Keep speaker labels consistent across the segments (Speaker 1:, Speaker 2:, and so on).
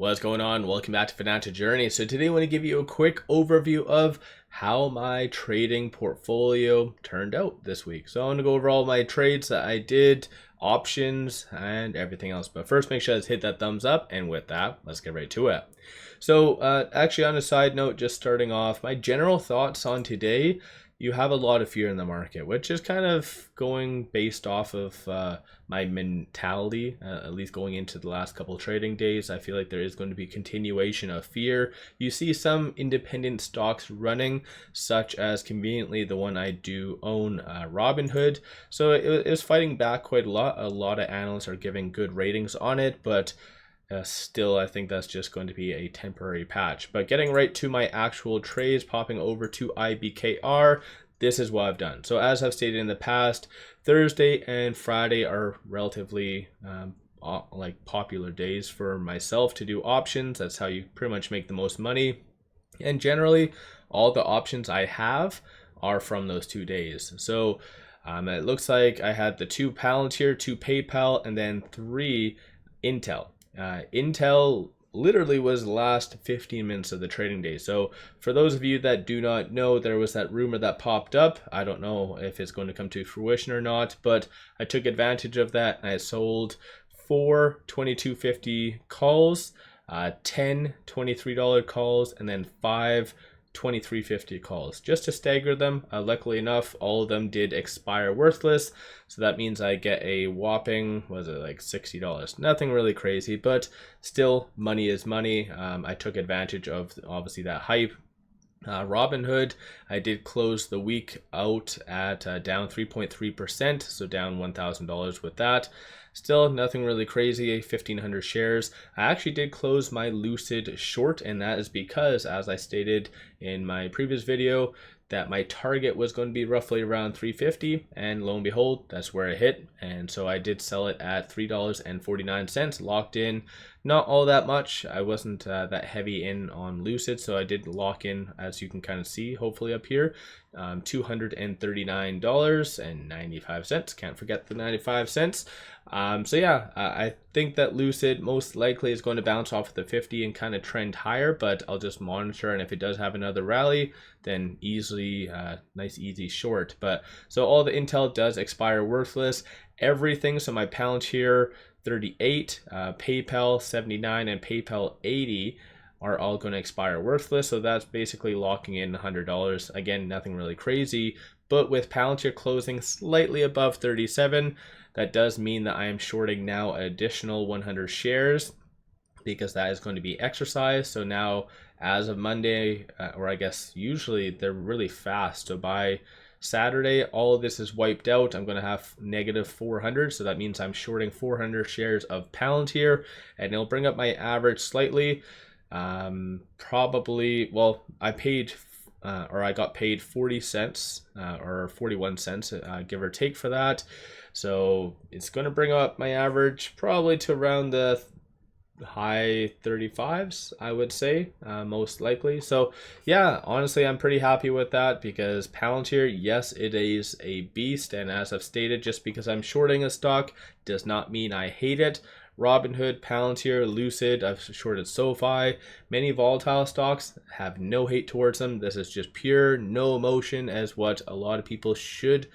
Speaker 1: What's going on? Welcome back to Financial Journey. So today I want to give you a quick overview of how my trading portfolio turned out this week. So I want to go over all my trades that I did, options, and everything else. But first, make sure to hit that thumbs up. And with that, let's get right to it. So actually, on a side note, just starting off, my general thoughts on today. You have a lot of fear in the market, which is kind of going based off of my mentality, at least going into the last couple trading days. I feel like there is going to be continuation of fear. You see some independent stocks running, such as conveniently the one I do own, Robinhood. So it is fighting back quite a lot. A lot of analysts are giving good ratings on it, but still, I think that's just going to be a temporary patch. But getting right to my actual trades, popping over to IBKR, this is what I've done. So as I've stated in the past, Thursday and Friday are relatively like popular days for myself to do options. That's how you pretty much make the most money. And generally, all the options I have are from those 2 days. So it looks like I had the 2 Palantir, 2 PayPal, and then 3 Intel. Intel literally was the last 15 minutes of the trading day. So for those of you that do not know, there was that rumor that popped up. I don't know if it's going to come to fruition or not, but I took advantage of that and I sold 4 22.50 calls, 10 $23 calls, and then 5 23.50 calls just to stagger them. Luckily enough, all of them did expire worthless, so that means I get a whopping, was it like $60? Nothing really crazy, but still, money is money. I took advantage of obviously that hype. Robinhood, I did close the week out at down 3.3%, so down $1,000 with that. Still nothing really crazy, 1,500 shares. I actually did close my Lucid short, and that is because, as I stated in my previous video, that my target was going to be roughly around 350, and lo and behold, that's where it hit. And so I did sell it at $3.49, locked in. Not all that much. I wasn't that heavy in on Lucid, so I did lock in, as you can kind of see, hopefully up here, $239.95. Can't forget the 95 cents. So yeah, I think that Lucid most likely is going to bounce off of the 50 and kind of trend higher, but I'll just monitor, and if it does have another rally, then easily, nice easy short. But so all the Intel does expire worthless. Everything, so my Palantir 38, PayPal 79, and PayPal 80 are all going to expire worthless. So that's basically locking in $100. Again, nothing really crazy, but with Palantir closing slightly above 37, that does mean that I am shorting now an additional 100 shares because that is going to be exercised. So now as of Monday, or I guess usually they're really fast. So by Saturday, all of this is wiped out. I'm going to have negative 400. So that means I'm shorting 400 shares of Palantir, and it'll bring up my average slightly. Probably, well, I paid or I got paid 40 cents or 41 cents, give or take, for that. So it's going to bring up my average probably to around the high 35s, I would say, most likely. So yeah, honestly, I'm pretty happy with that because Palantir, yes, it is a beast. And as I've stated, just because I'm shorting a stock does not mean I hate it. Robinhood, Palantir, Lucid, I've shorted SoFi. Many volatile stocks have no hate towards them. This is just pure no emotion, as what a lot of people should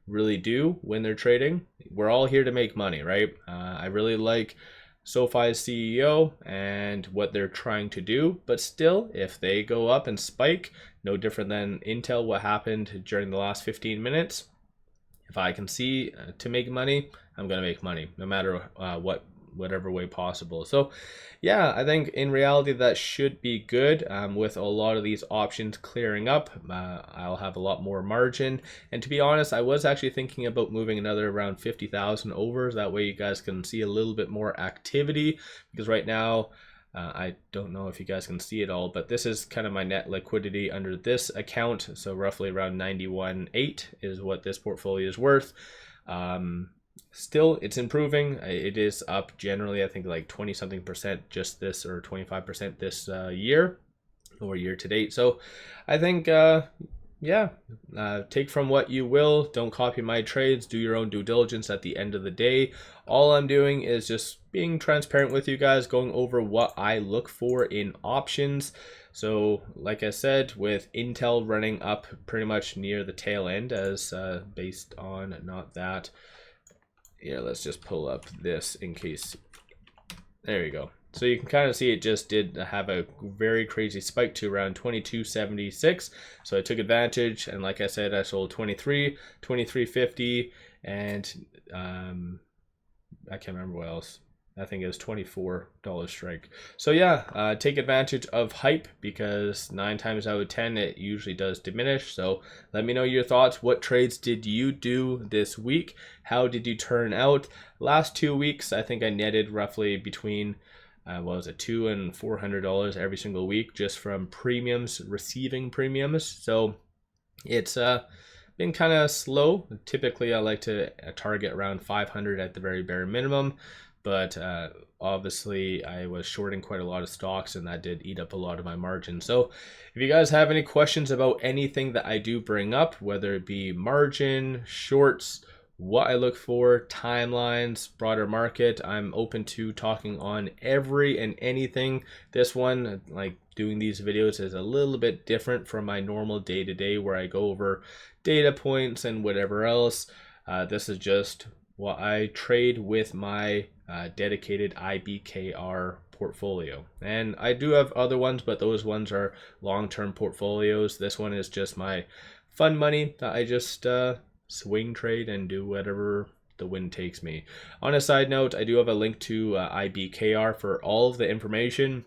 Speaker 1: really do when they're trading. We're all here to make money, right? I really like SoFi's CEO and what they're trying to do, but still, if they go up and spike, no different than Intel, what happened during the last 15 minutes, if I can see to make money, I'm going to make money no matter whatever way possible. So yeah, I think in reality that should be good. With a lot of these options clearing up, I'll have a lot more margin. And to be honest, I was actually thinking about moving another around 50,000 over. That way you guys can see a little bit more activity, because right now, I don't know if you guys can see it all, but this is kind of my net liquidity under this account. So roughly around 91.8 is what this portfolio is worth. Still, it's improving. It is up generally, I think like 20 something percent just this, or 25% this year or year to date. So I think yeah, take from what you will. Don't copy my trades. Do your own due diligence at the end of the day. All I'm doing is just being transparent with you guys, going over what I look for in options. So like I said, with Intel running up pretty much near the tail end, as based on not that. Yeah, let's just pull up this in case. There you go. So you can kind of see it just did have a very crazy spike to around 22.76. So I took advantage, and like I said, I sold 23, 23.50, and I can't remember what else. I think it was $24 strike. So yeah, take advantage of hype, because 9 times out of 10 it usually does diminish. So let me know your thoughts. What trades did you do this week? How did you turn out? Last 2 weeks, I think I netted roughly between what was it, $200 and $400 every single week just from premiums, receiving premiums. So it's been kind of slow. Typically I like to target around 500 at the very bare minimum, but obviously I was shorting quite a lot of stocks, and that did eat up a lot of my margin. So if you guys have any questions about anything that I do bring up, whether it be margin, shorts, what I look for, timelines, broader market, I'm open to talking on every and anything. This one, like doing these videos, is a little bit different from my normal day-to-day where I go over data points and whatever else. This is just what I trade with my dedicated IBKR portfolio. And I do have other ones, but those ones are long-term portfolios. This one is just my fun money that I just swing trade and do whatever the wind takes me. On a side note, I do have a link to IBKR for all of the information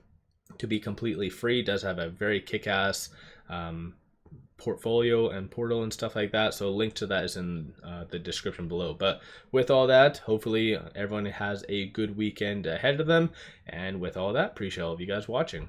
Speaker 1: to be completely free. It does have a very kick-ass portfolio and portal and stuff like that, so link to that is in the description below. But with all that, hopefully everyone has a good weekend ahead of them, and with all that, appreciate all of you guys watching.